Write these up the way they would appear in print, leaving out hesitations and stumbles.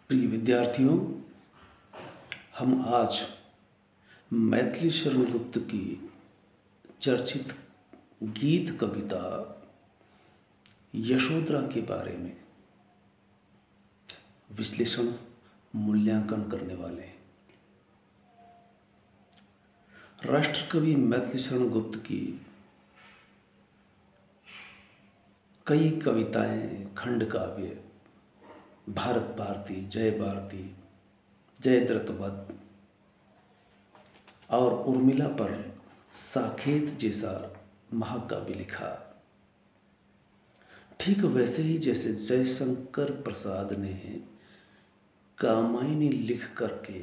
प्रिय विद्यार्थियों, हम आज मैथिली शरण गुप्त की चर्चित गीत कविता यशोधरा के बारे में विश्लेषण मूल्यांकन करने वाले हैं। राष्ट्रकवि मैथिली शरण गुप्त की कई कविताएं, खंड काव्य, भारत भारती, जय भारती, जयद्रथवध और उर्मिला पर साकेत जैसा महाकाव्य लिखा। ठीक वैसे ही जैसे जयशंकर प्रसाद ने कामायनी लिख करके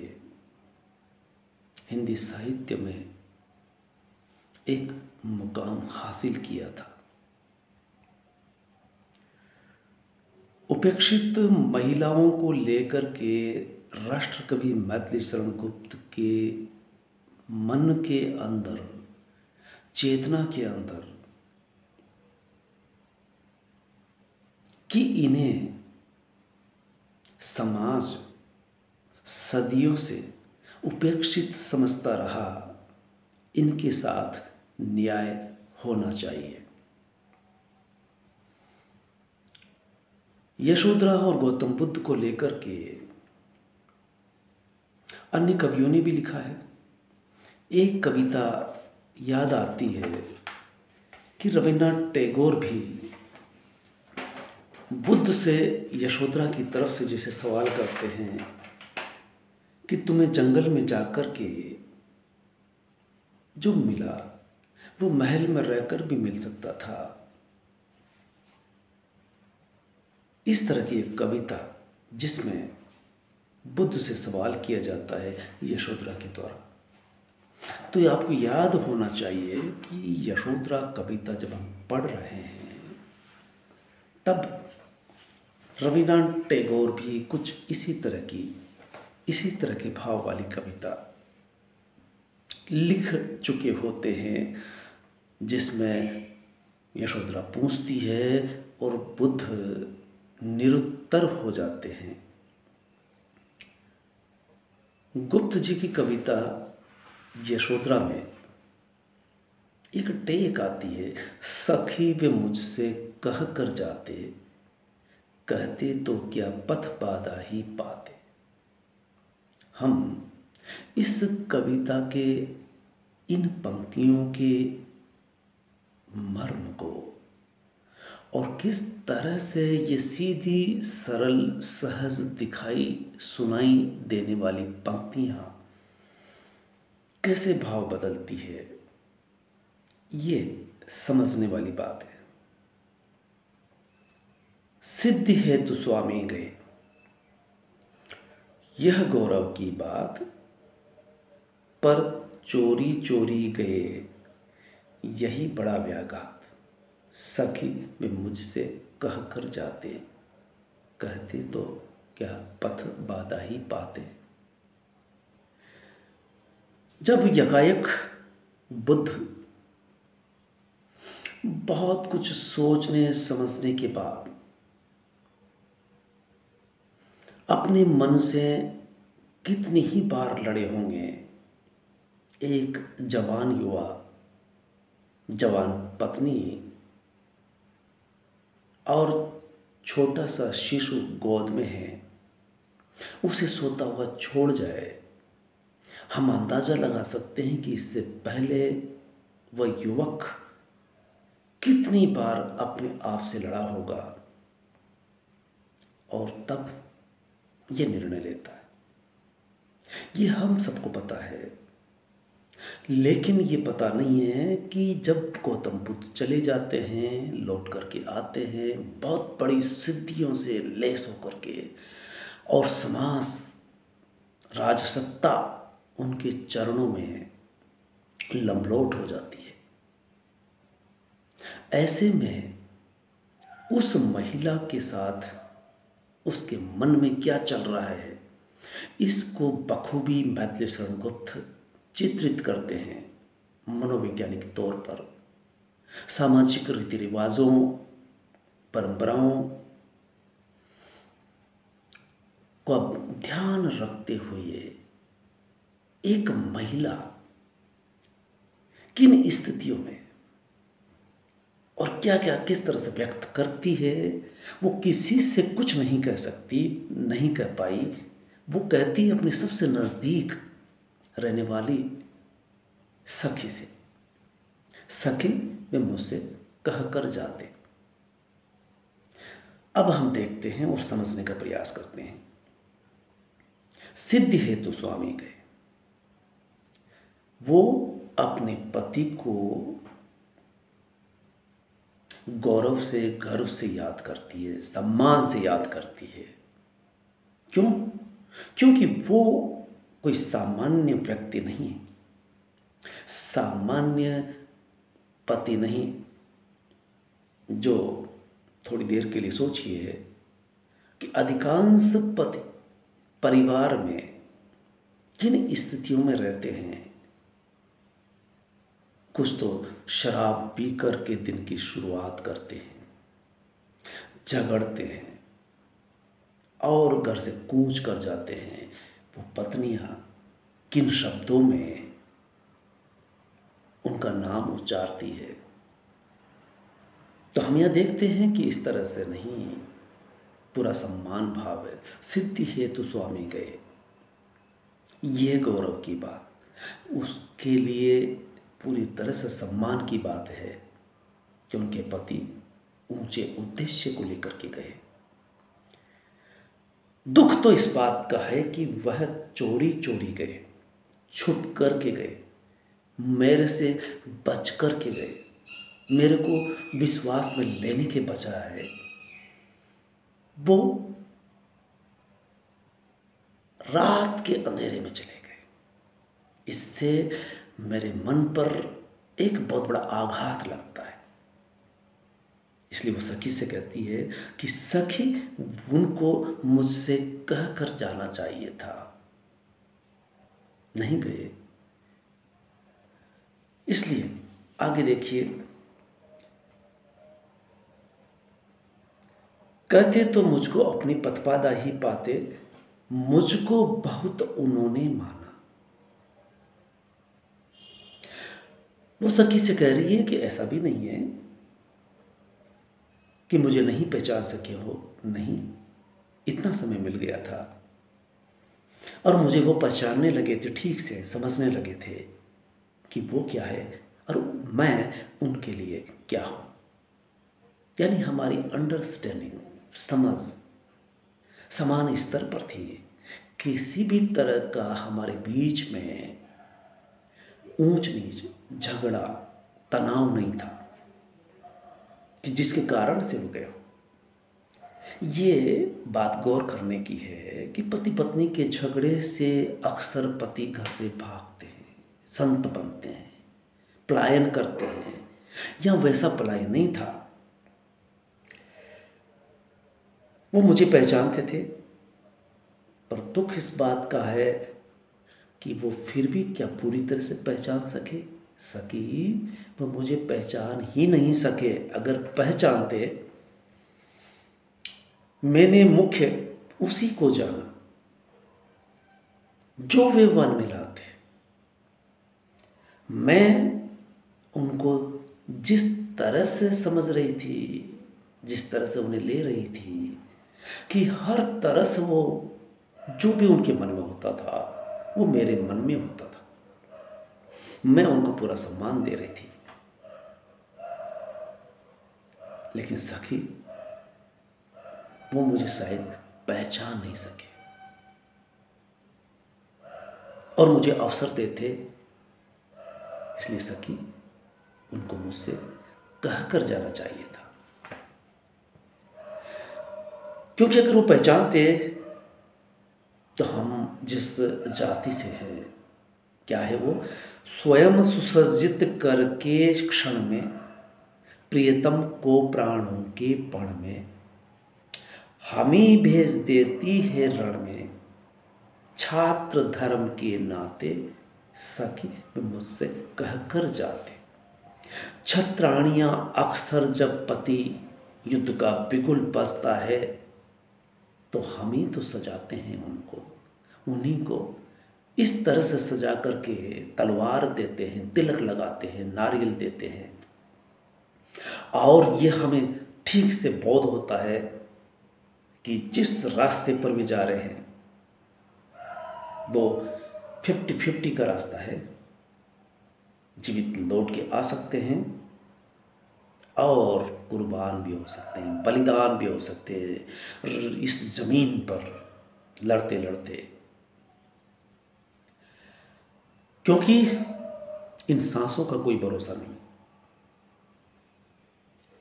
हिंदी साहित्य में एक मुकाम हासिल किया था। उपेक्षित महिलाओं को लेकर के राष्ट्रकवि मैथिली शरण गुप्त के मन के अंदर, चेतना के अंदर कि इन्हें समाज सदियों से उपेक्षित समझता रहा, इनके साथ न्याय होना चाहिए। यशोधरा और गौतम बुद्ध को लेकर के अन्य कवियों ने भी लिखा है। एक कविता याद आती है कि रविन्द्रनाथ टैगोर भी बुद्ध से यशोधरा की तरफ से जैसे सवाल करते हैं कि तुम्हें जंगल में जाकर के जो मिला वो महल में रहकर भी मिल सकता था। इस तरह की एक कविता जिसमें बुद्ध से सवाल किया जाता है यशोधरा के द्वारा। तो ये आपको याद होना चाहिए कि यशोधरा कविता जब हम पढ़ रहे हैं तब रविन्द्रनाथ टैगोर भी कुछ इसी तरह के भाव वाली कविता लिख चुके होते हैं, जिसमें यशोधरा पूछती है और बुद्ध निरुत्तर हो जाते हैं। गुप्त जी की कविता यशोधरा में एक टेक आती है, सखी वे मुझसे कह कर जाते, कहते तो क्या पथ बाधा ही पाते। हम इस कविता के इन पंक्तियों के मर्म को और किस तरह से ये सीधी, सरल, सहज सुनाई देने वाली पंक्तियाँ कैसे भाव बदलती है, ये समझने वाली बात है। सिद्धि हेतु स्वामी गए, यह गौरव की बात, पर चोरी चोरी गए, यही बड़ा व्याघात। सखी वे मुझसे कह कर जाते, कहते तो क्या पथ बाधा ही पाते। जब यकायक बुद्ध बहुत कुछ सोचने समझने के बाद अपने मन से कितनी ही बार लड़े होंगे, एक जवान युवा, जवान पत्नी और छोटा सा शिशु गोद में है, उसे सोता हुआ छोड़ जाए, हम अंदाज़ा लगा सकते हैं कि इससे पहले वह युवक कितनी बार अपने आप से लड़ा होगा और तब ये निर्णय लेता है। ये हम सबको पता है, लेकिन ये पता नहीं है कि जब गौतम बुद्ध चले जाते हैं, लौट करके आते हैं बहुत बड़ी सिद्धियों से लैस होकर के, और समाज, राजसत्ता उनके चरणों में लंबलोट हो जाती है। ऐसे में उस महिला के साथ उसके मन में क्या चल रहा है, इसको बखूबी मैथिली शरण गुप्त चित्रित करते हैं मनोवैज्ञानिक तौर पर। सामाजिक रीति रिवाजों, परंपराओं को ध्यान रखते हुए एक महिला किन स्थितियों में और क्या क्या किस तरह से व्यक्त करती है, वो किसी से कुछ नहीं कह सकती, नहीं कह पाई। वो कहती है अपने सबसे नज़दीक रहने वाली सखी से। सखी वे मुझसे कह कर जाते। अब हम देखते हैं और समझने का प्रयास करते हैं। सिद्धि हेतु स्वामी गए। वो अपने पति को गौरव से, गर्व से याद करती है, सम्मान से याद करती है। क्यों? क्योंकि वो कोई सामान्य व्यक्ति नहीं है, सामान्य पति नहीं। जो थोड़ी देर के लिए सोचिए कि अधिकांश पति परिवार में किन स्थितियों में रहते हैं। कुछ तो शराब पी कर के दिन की शुरुआत करते हैं, झगड़ते हैं और घर से कूच कर जाते हैं। वो पत्नियां किन शब्दों में उनका नाम उच्चारती है। तो हम यह देखते हैं कि इस तरह से नहीं, पूरा सम्मान भाव है। सिद्धि हेतु स्वामी गए, ये गौरव की बात, उसके लिए पूरी तरह से सम्मान की बात है कि उनके पति ऊंचे उद्देश्य को लेकर के गए। दुख तो इस बात का है कि वह चोरी चोरी गए, छुप कर के गए, मेरे से बच कर के गए, मेरे को विश्वास में लेने के बजाय वो रात के अंधेरे में चले गए। इससे मेरे मन पर एक बहुत बड़ा आघात लगता है। इसलिए वो सखी से कहती है कि सखी, उनको मुझसे कह कर जाना चाहिए था, नहीं गए। इसलिए आगे देखिए, कहते तो मुझको अपनी पथपादा ही पाते, मुझको बहुत उन्होंने माना। वो सखी से कह रही है कि ऐसा भी नहीं है कि मुझे नहीं पहचान सके हो, नहीं, इतना समय मिल गया था और मुझे वो पहचानने लगे थे, ठीक से समझने लगे थे कि वो क्या है और मैं उनके लिए क्या हूँ। यानी हमारी अंडरस्टैंडिंग, समझ समान स्तर पर थी। किसी भी तरह का हमारे बीच में ऊंच नीच, झगड़ा, तनाव नहीं था कि जिसके कारण से रुके हो। ये बात गौर करने की है कि पति पत्नी के झगड़े से अक्सर पति घर से भागते हैं, संत बनते हैं, पलायन करते हैं। या वैसा पलायन नहीं था, वो मुझे पहचानते थे, पर दुख इस बात का है कि वो फिर भी क्या पूरी तरह से पहचान सकी। वो मुझे पहचान ही नहीं सके। अगर पहचानते, मैंने मुख्य उसी को जाना जो वे वन में लाते। मैं उनको जिस तरह से समझ रही थी, जिस तरह से उन्हें ले रही थी, कि हर तरह से वो जो भी उनके मन में होता था वो मेरे मन में होता था। मैं उनको पूरा सम्मान दे रही थी। लेकिन सखी, वो मुझे शायद पहचान नहीं सके और मुझे अवसर देते। इसलिए सखी, उनको मुझसे कह कर जाना चाहिए था। क्योंकि अगर वो पहचानते तो हम जिस जाति से हैं, क्या है वो, स्वयं सुसज्जित करके क्षण में प्रियतम को प्राणों के पण में, हम ही भेज देती है रण में, छात्र धर्म के नाते सखी वे मुझसे कह कर जाते। छत्राणियां अक्सर जब पति युद्ध का बिगुल बजता है तो हम ही तो सजाते हैं उनको, उन्हीं को इस तरह से सजा करके तलवार देते हैं, तिलक लगाते हैं, नारियल देते हैं। और ये हमें ठीक से बोध होता है कि जिस रास्ते पर भी जा रहे हैं वो 50-50 का रास्ता है। जीवित लौट के आ सकते हैं और कुर्बान भी हो सकते हैं, बलिदान भी हो सकते हैं इस ज़मीन पर लड़ते लड़ते, क्योंकि इन सांसों का कोई भरोसा नहीं।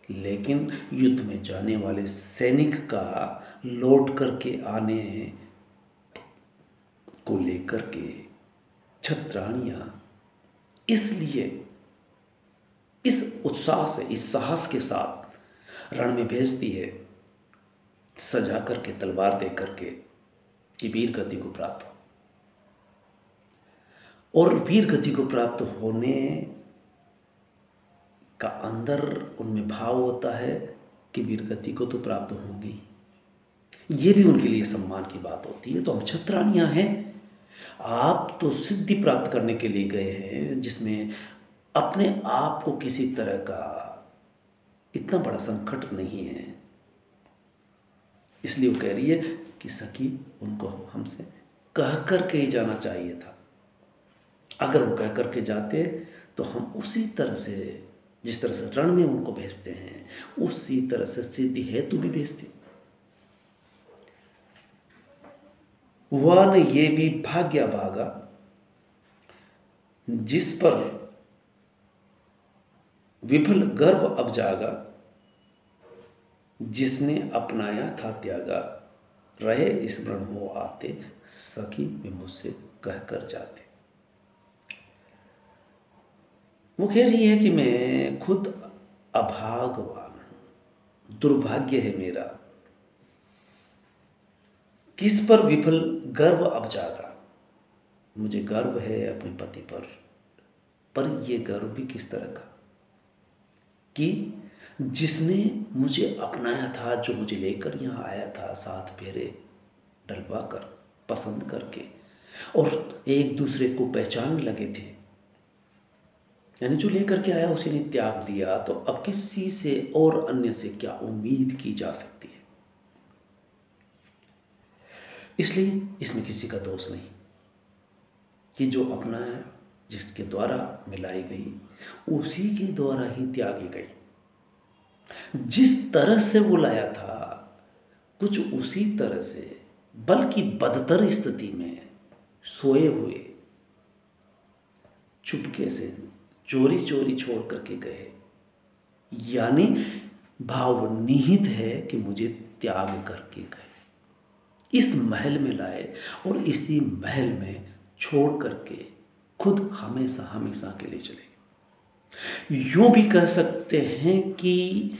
लेकिन युद्ध में जाने वाले सैनिक का लौट करके आने को लेकर के छत्राणियां इसलिए इस उत्साह से, इस साहस के साथ रण में भेजती है, सजा करके, तलवार दे करके, कि वीर गति को प्राप्त हो। और वीर गति को प्राप्त होने का अंदर उनमें भाव होता है कि वीर गति को तो प्राप्त होंगी, ये भी उनके लिए सम्मान की बात होती है। तो हम छत्राणियां हैं, आप तो सिद्धि प्राप्त करने के लिए गए हैं जिसमें अपने आप को किसी तरह का इतना बड़ा संकट नहीं है। इसलिए वो कह रही है कि सखी, उनको हमसे कह करके ही जाना चाहिए था। अगर वो कह करके जाते तो हम उसी तरह से, जिस तरह से रण में उनको भेजते हैं, उसी तरह से सिद्धि हेतु भी भेजते। हुआ न ये भी भाग्य भागा, जिस पर विफल गर्व अब जागा, जिसने अपनाया था त्यागा, रहे स्मरण हो आते, सखी वे मुझसे कह कर जाते। वो कह रही है कि मैं खुद अभागवान हूं, दुर्भाग्य है मेरा, किस पर विफल गर्व अब जागा। मुझे गर्व है अपने पति पर यह गर्व भी किस तरह का, कि जिसने मुझे अपनाया था, जो मुझे लेकर यहाँ आया था, साथ फेरे डलवा कर, पसंद करके, और एक दूसरे को पहचानने लगे थे, यानी जो लेकर के आया उसी ने त्याग दिया, तो अब किसी से और अन्य से क्या उम्मीद की जा सकती है। इसलिए इसमें किसी का दोष नहीं कि जो अपनाया, जिसके द्वारा मिलाई गई, उसी के द्वारा ही त्यागी गई। जिस तरह से वो लाया था, कुछ उसी तरह से, बल्कि बदतर स्थिति में सोए हुए चुपके से चोरी चोरी छोड़ करके गए। यानी भाव निहित है कि मुझे त्याग करके गए, इस महल में लाए और इसी महल में छोड़ करके खुद हमेशा हमेशा के लिए चले। यूं भी कह सकते हैं कि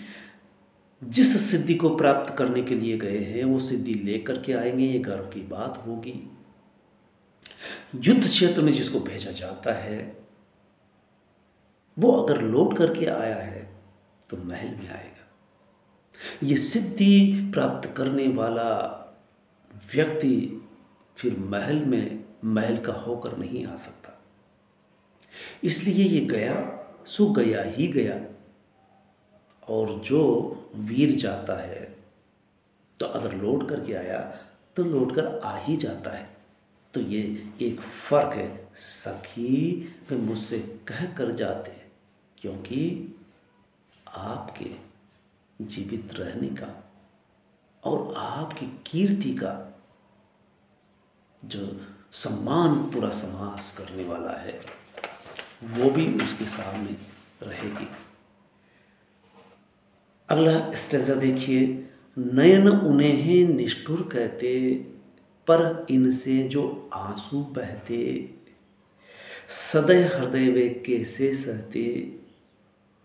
जिस सिद्धि को प्राप्त करने के लिए गए हैं वो सिद्धि लेकर के आएंगे, ये गर्व की बात होगी। युद्ध क्षेत्र में जिसको भेजा जाता है वो अगर लौट करके आया है तो महल में आएगा। ये सिद्धि प्राप्त करने वाला व्यक्ति फिर महल में महल का होकर नहीं आ सकता। इसलिए ये गया सो गया ही गया। और जो वीर जाता है तो अगर लौट करके आया तो लौट कर आ ही जाता है। तो ये एक फर्क है। सखी वे मुझसे कह कर जाते, क्योंकि आपके जीवित रहने का और आपकी कीर्ति का जो सम्मान पूरा समाज करने वाला है वो भी उसके सामने रहेगी। अगला स्टेंजा देखिए। नयन उन्हें निष्ठुर कहते, पर इनसे जो आंसू बहते, सदै हृदय वे कैसे सहते,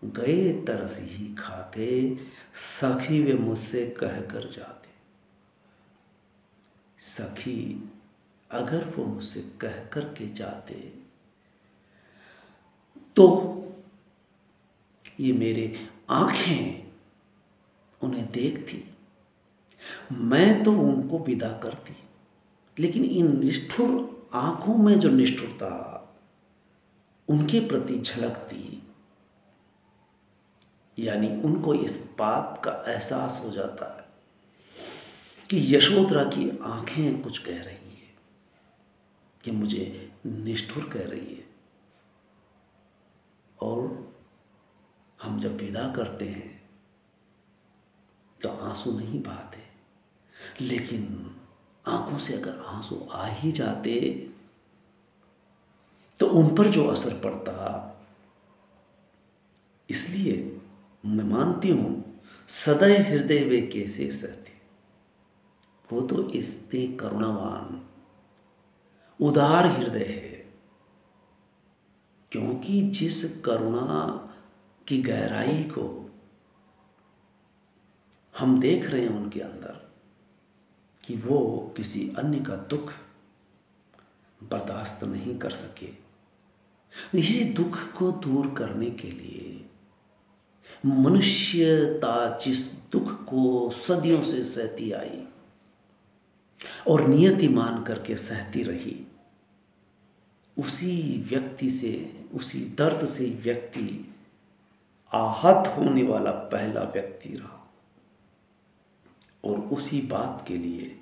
गए तरस ही खाते, सखी वे मुझसे कह कर जाते। सखी अगर वो मुझसे कह कर के जाते तो ये मेरे आंखें उन्हें देखती, मैं तो उनको विदा करती, लेकिन इन निष्ठुर आंखों में जो निष्ठुरता उनके प्रति झलकती, यानी उनको इस बात का एहसास हो जाता है कि यशोधरा की आंखें कुछ कह रही है, कि मुझे निष्ठुर कह रही है। और हम जब विदा करते हैं तो आंसू नहीं बहाते, लेकिन आंखों से अगर आंसू आ ही जाते तो उन पर जो असर पड़ता, इसलिए मैं मानती हूं सदैव हृदय वे कैसे सहते, वो तो इतने करुणावान उदार हृदय है, क्योंकि जिस करुणा की गहराई को हम देख रहे हैं उनके अंदर, कि वो किसी अन्य का दुख बर्दाश्त नहीं कर सके, इसी दुख को दूर करने के लिए मनुष्यता जिस दुख को सदियों से सहती आई और नियति मान करके सहती रही, उसी व्यक्ति से, उसी दर्द से व्यक्ति आहत होने वाला पहला व्यक्ति रहा, और उसी बात के लिए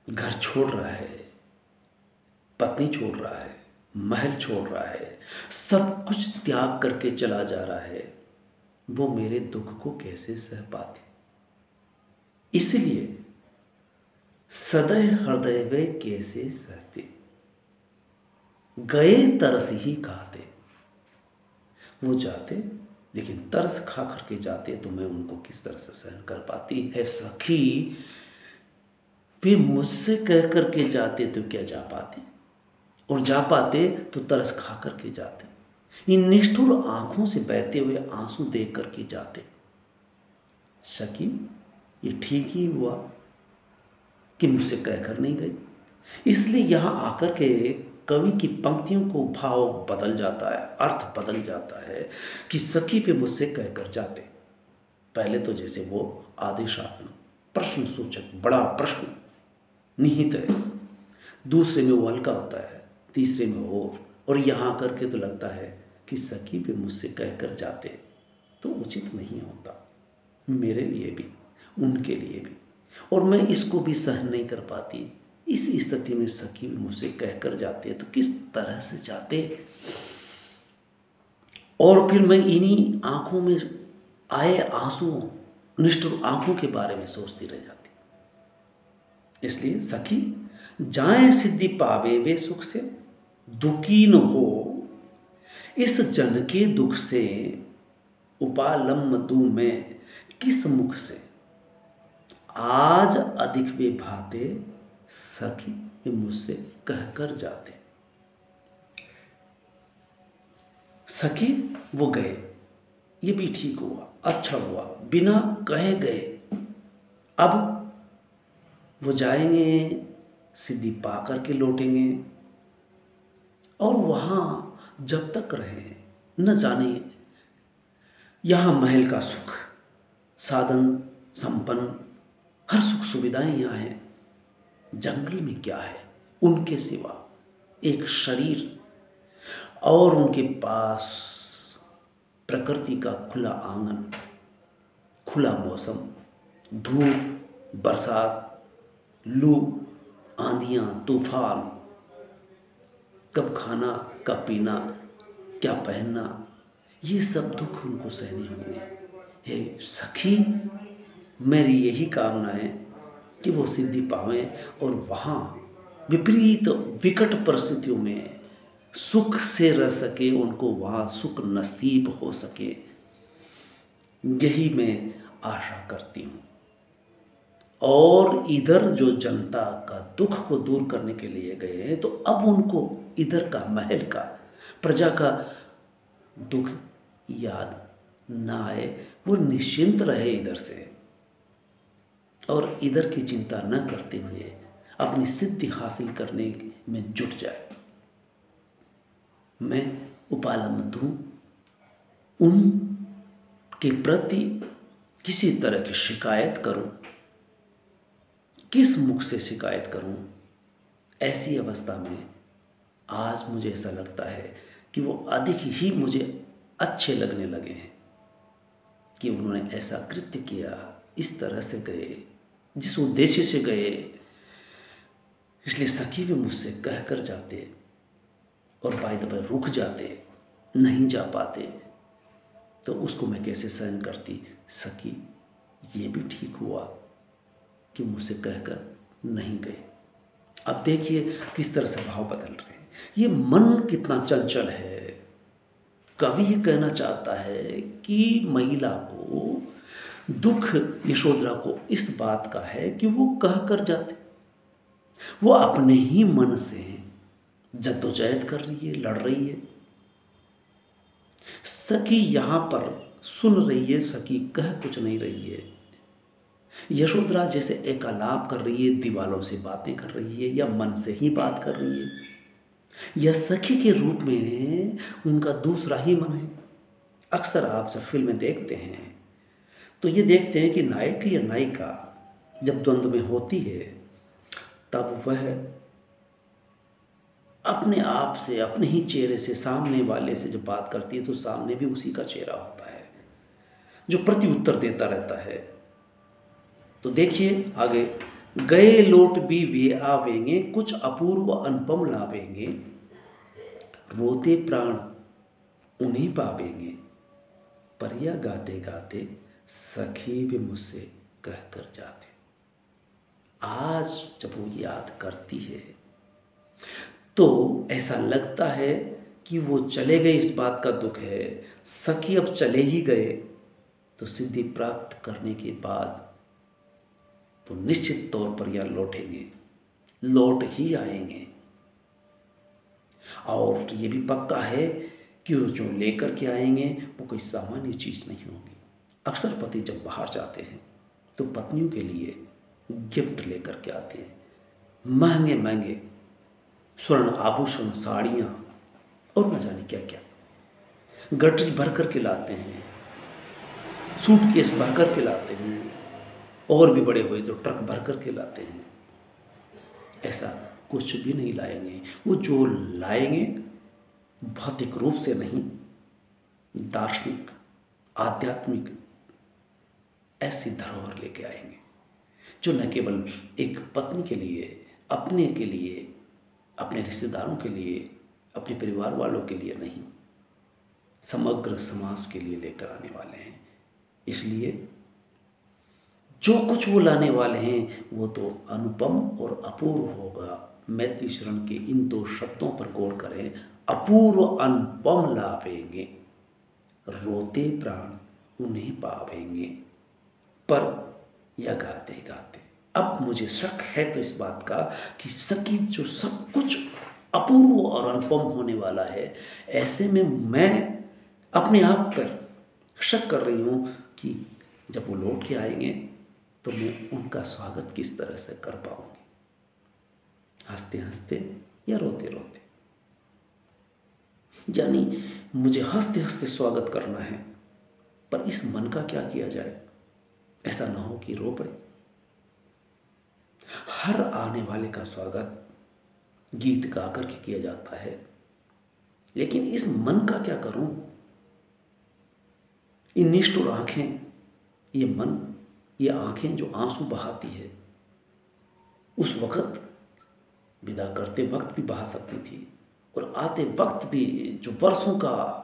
घर छोड़ रहा है, पत्नी छोड़ रहा है, महल छोड़ रहा है, सब कुछ त्याग करके चला जा रहा है। वो मेरे दुख को कैसे सह पाते? इसलिए सदैव हृदय वे कैसे सहते, गए तरस ही खाते। वो जाते, लेकिन तरस खा करके जाते, तो मैं उनको किस तरह से सहन कर पाती है सखी। वे मुझसे कह करके जाते तो क्या जा पाते, और जा पाते तो तरस खा करके जाते। इन निष्ठुर आंखों से बहते हुए आंसू देख करके जाते। सखी, ये ठीक ही हुआ कि मुझसे कहकर नहीं गई। इसलिए यहाँ आकर के कवि की पंक्तियों को भाव बदल जाता है, अर्थ बदल जाता है कि सखी पे मुझसे कहकर जाते। पहले तो जैसे वो आदेशात्मक प्रश्न सूचक बड़ा प्रश्न निहित है, दूसरे में वो हल्का होता है, तीसरे में और यहाँ आकर के तो लगता है कि सखी पे मुझसे कहकर जाते तो उचित नहीं होता, मेरे लिए भी, उनके लिए भी। और मैं इसको भी सहन नहीं कर पाती। इस स्थिति में सखी भी मुझसे कहकर जाते तो किस तरह से जाते, और फिर मैं इन्हीं आंखों में आए आंसुओं, निष्ठुर आंखों के बारे में सोचती रह जाती। इसलिए सखी, जाएं सिद्धि पावे वे सुख से, दुखी न हो इस जन के दुख से, उपालम दूं मैं किस मुख से, आज अधिक वे भाते सखी ये मुझसे कहकर जाते। सखी वो गए, ये भी ठीक हुआ, अच्छा हुआ, बिना कहे गए। अब वो जाएंगे, सिद्धि पा करके लौटेंगे, और वहाँ जब तक रहे न जाने यहाँ महल का सुख, साधन संपन्न हर सुख सुविधाएं यहाँ हैं, जंगल में क्या है उनके सिवा? एक शरीर, और उनके पास प्रकृति का खुला आंगन, खुला मौसम, धूप, बरसात, लू, आंधियाँ, तूफान, कब खाना, कब पीना, क्या पहनना, ये सब दुख उनको सहने होंगे। हे सखी, मेरी यही कामना है कि वो सिद्धि पावें और वहाँ विपरीत विकट परिस्थितियों में सुख से रह सके, उनको वहाँ सुख नसीब हो सके, यही मैं आशा करती हूँ। और इधर जो जनता का दुख को दूर करने के लिए गए हैं, तो अब उनको इधर का, महल का, प्रजा का दुख याद ना आए, वो निश्चिंत रहे इधर से, और इधर की चिंता न करते हुए अपनी सिद्धि हासिल करने में जुट जाए। मैं उपालम दूं, उनके प्रति किसी तरह की शिकायत करूं, किस मुख से शिकायत करूं? ऐसी अवस्था में आज मुझे ऐसा लगता है कि वो अधिक ही मुझे अच्छे लगने लगे हैं कि उन्होंने ऐसा कृत्य किया, इस तरह से गए, जिस उद्देश्य से गए। इसलिए सखी भी मुझसे कह कर जाते और बाय द वे रुक जाते, नहीं जा पाते, तो उसको मैं कैसे सहन करती। सखी, ये भी ठीक हुआ कि मुझसे कहकर नहीं गए। अब देखिए किस तरह से भाव बदल रहे हैं। ये मन कितना चंचल है। कवि ये कहना चाहता है कि महिला को दुख यशोधरा को इस बात का है कि वो कह कर जाते, वो अपने ही मन से जद्दोजहद कर रही है, लड़ रही है। सखी यहां पर सुन रही है, सखी कह कुछ नहीं रही है। यशोधरा जैसे एकालाप कर रही है, दीवालों से बातें कर रही है या मन से ही बात कर रही है, या सखी के रूप में उनका दूसरा ही मन है। अक्सर आप जब फिल्में देखते हैं तो ये देखते हैं कि नायक या नायिका जब द्वंद्व में होती है तब वह अपने आप से, अपने ही चेहरे से सामने वाले से जब बात करती है तो सामने भी उसी का चेहरा होता है जो प्रति उत्तर देता रहता है। तो देखिए आगे, गए लौट भी वे आवेंगे, कुछ अपूर्व अनुपम लावेंगे, रोते प्राण उन्हीं पावेंगे, पर यह गाते गाते सखी भी मुझसे कह कर जाते। आज जब वो याद करती है तो ऐसा लगता है कि वो चले गए, इस बात का दुख है। सखी अब चले ही गए तो सिद्धि प्राप्त करने के बाद वो निश्चित तौर पर यह लौटेंगे, लौट ही आएंगे। और ये भी पक्का है कि वो जो लेकर के आएंगे वो कोई सामान्य चीज़ नहीं होगी। अक्सर पति जब बाहर जाते हैं तो पत्नियों के लिए गिफ्ट लेकर के आते हैं, महंगे महंगे स्वर्ण आभूषण, साड़ियाँ और न जाने क्या क्या, गठरी भर कर के लाते हैं, सूटकेस भर कर के लाते हैं, और भी बड़े हुए तो ट्रक भर कर के लाते हैं। ऐसा कुछ भी नहीं लाएंगे। वो जो लाएंगे भौतिक रूप से नहीं, दार्शनिक, आध्यात्मिक ऐसी धरोहर लेके आएंगे जो न केवल एक पत्नी के लिए, अपने के लिए, अपने रिश्तेदारों के लिए, अपने परिवार वालों के लिए नहीं, समग्र समाज के लिए लेकर आने वाले हैं। इसलिए जो कुछ वो लाने वाले हैं वो तो अनुपम और अपूर्व होगा। मैत्री शरण के इन दो शब्दों पर गौर करें, अपूर्व अनुपम लावेंगे, रोते प्राण उन्हें पावेंगे, पर यह गाते गाते। अब मुझे शक है तो इस बात का कि सखी जो सब कुछ अपूर्व और अनुपम होने वाला है, ऐसे में मैं अपने आप पर शक कर रही हूँ कि जब वो लौट के आएंगे तो मैं उनका स्वागत किस तरह से कर पाऊंगी, हंसते हंसते या रोते रोते। यानी मुझे हंसते हंसते स्वागत करना है, पर इस मन का क्या किया जाए? ऐसा ना हो कि रो पड़े। हर आने वाले का स्वागत गीत गा करके किया जाता है, लेकिन इस मन का क्या करूं? ये निष्ठुर आंखें, ये मन, ये आंखें जो आंसू बहाती है, उस वक्त विदा करते वक्त भी बहा सकती थी और आते वक्त भी जो वर्षों का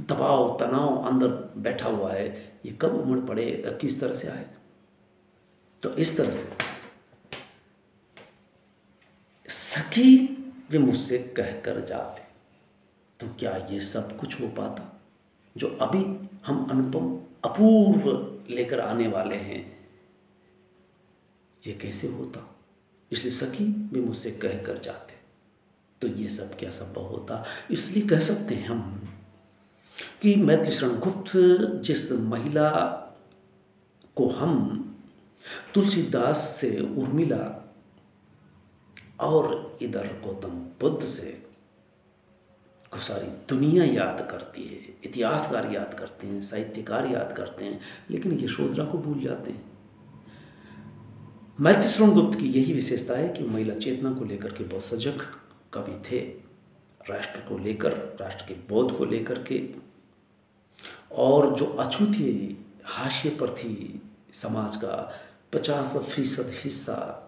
दबाव तनाव अंदर बैठा हुआ है, ये कब उमड़ पड़े, किस तरह से आए? तो इस तरह से सखी वे मुझसे कह कर जाते, तो क्या ये सब कुछ हो पाता जो अभी हम अनुपम अपूर्व लेकर आने वाले हैं? ये कैसे होता? इसलिए सखी भी मुझसे कह कर जाते, तो ये सब क्या संभव होता? इसलिए कह सकते हैं हम कि मैत्री शरण गुप्त जिस महिला को हम तुलसीदास से उर्मिला और इधर गौतम बुद्ध से को सारी दुनिया याद करती है, इतिहासकार याद करते हैं, साहित्यकार याद करते हैं, लेकिन यशोधरा को भूल जाते हैं। मैथिलीशरण गुप्त की यही विशेषता है कि महिला चेतना को लेकर के बहुत सजग कवि थे, राष्ट्र को लेकर, राष्ट्र के बोध को लेकर के, और जो अछूती हाशिए पर थी समाज का 50% हिस्सा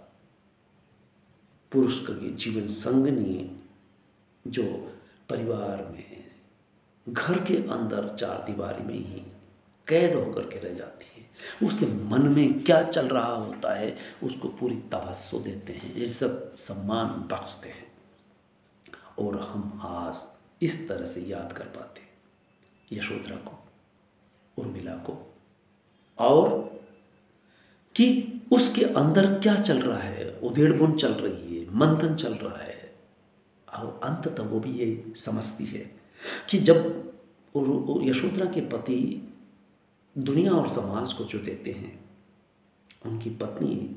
पुरुष के जीवन संगनी, जो परिवार में, घर के अंदर चार दीवारी में ही कैद होकर के रह जाती है, उसके मन में क्या चल रहा होता है उसको पूरी तवज्जो देते हैं, इज्जत सम्मान बख्शते हैं। और हम आज इस तरह से याद कर पाते हैं यशोधरा को, उर्मिला को, और कि उसके अंदर क्या चल रहा है, उधेड़बुन चल रही है, मंथन चल रहा है। और अंततः वो भी ये समझती है कि जब यशोधरा के पति दुनिया और समाज को जो देते हैं, उनकी पत्नी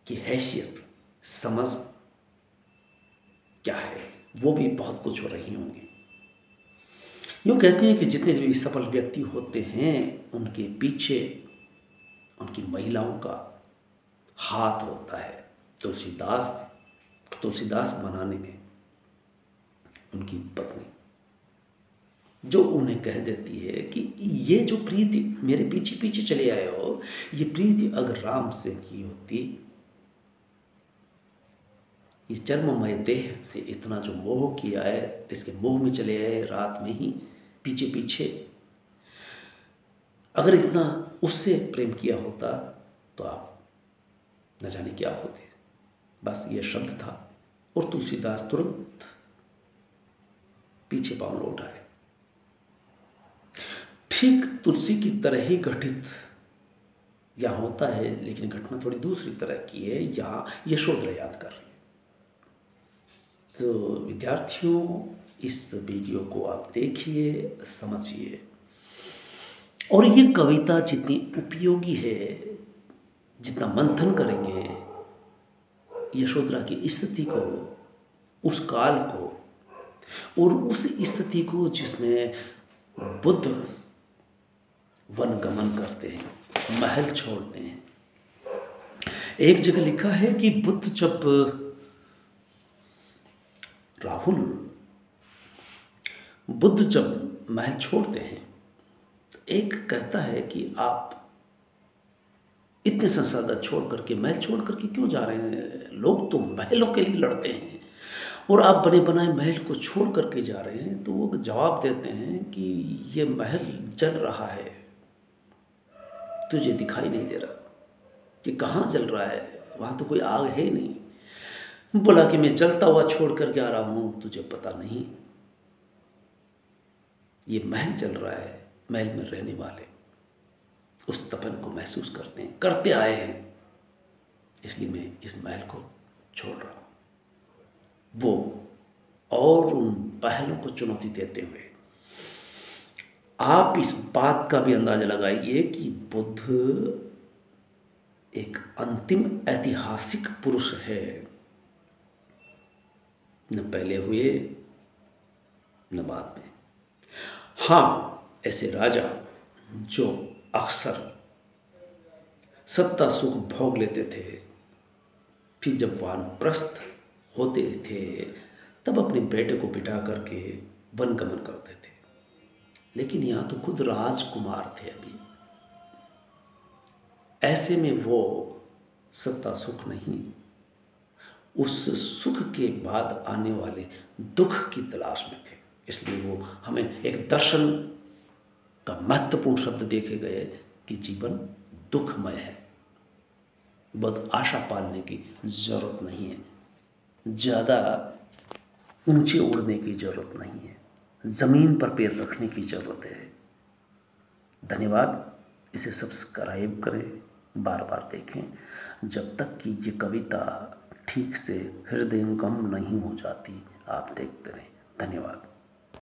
की हैसियत, समझ क्या है, वो भी बहुत कुछ हो रही होंगी। यूँ कहते हैं कि जितने भी सफल व्यक्ति होते हैं उनके पीछे उनकी महिलाओं का हाथ होता है। तुलसीदास बनाने में उनकी पत्नी जो उन्हें कह देती है कि ये जो प्रीति मेरे पीछे पीछे चले आए हो, ये प्रीति अगर राम से की होती, ये चर्ममय देह से इतना जो मोह किया है, इसके मोह में चले आए रात में ही पीछे पीछे, अगर इतना उससे प्रेम किया होता तो आप न जाने क्या होते। बस ये शब्द था और तुलसीदास तुरंत पीछे पांव लौट आए। ठीक तुलसी की तरह ही घटित यहाँ होता है, लेकिन घटना थोड़ी दूसरी तरह की है। यहाँ यशोधरा याद कर रही है। तो विद्यार्थियों, इस वीडियो को आप देखिए, समझिए, और ये कविता जितनी उपयोगी है, जितना मंथन करेंगे यशोधरा की स्थिति को, उस काल को, और उस स्थिति को जिसमें बुद्ध वन गमन करते हैं, महल छोड़ते हैं। एक जगह लिखा है कि बुद्ध जब महल छोड़ते हैं, एक कहता है कि आप इतने संसाधन छोड़ करके, महल छोड़ करके क्यों जा रहे हैं? लोग तो महलों के लिए लड़ते हैं और आप बने बनाए महल को छोड़ करके जा रहे हैं। तो वो जवाब देते हैं कि ये महल जल रहा है, तुझे दिखाई नहीं दे रहा कि कहाँ जल रहा है? वहाँ तो कोई आग है ही नहीं। बोला कि मैं जलता हुआ छोड़ करके आ रहा हूँ, तुझे पता नहीं ये महल जल रहा है। महल में रहने वाले उस तपन को महसूस करते हैं, करते आए हैं, इसलिए मैं इस महल को छोड़ रहा हूँ। वो और उन पहलों को चुनौती देते हुए आप इस बात का भी अंदाजा लगाइए कि बुद्ध एक अंतिम ऐतिहासिक पुरुष है, न पहले हुए न बाद में। हाँ, ऐसे राजा जो अक्सर सत्ता सुख भोग लेते थे, फिर जब वानप्रस्थ होते थे तब अपने बेटे को बिठा करके वन गमन करते थे। लेकिन यहाँ तो खुद राजकुमार थे अभी, ऐसे में वो सत्ता सुख नहीं, उस सुख के बाद आने वाले दुख की तलाश में थे। इसलिए वो हमें एक दर्शन का महत्वपूर्ण शब्द देखे गए कि जीवन दुखमय है। बहुत आशा पालने की जरूरत नहीं है, ज़्यादा ऊंचे उड़ने की जरूरत नहीं है, ज़मीन पर पैर रखने की ज़रूरत है। धन्यवाद। इसे सब्सक्राइब करें, बार बार देखें, जब तक कि ये कविता ठीक से हृदयंगम नहीं हो जाती। आप देखते रहें। धन्यवाद।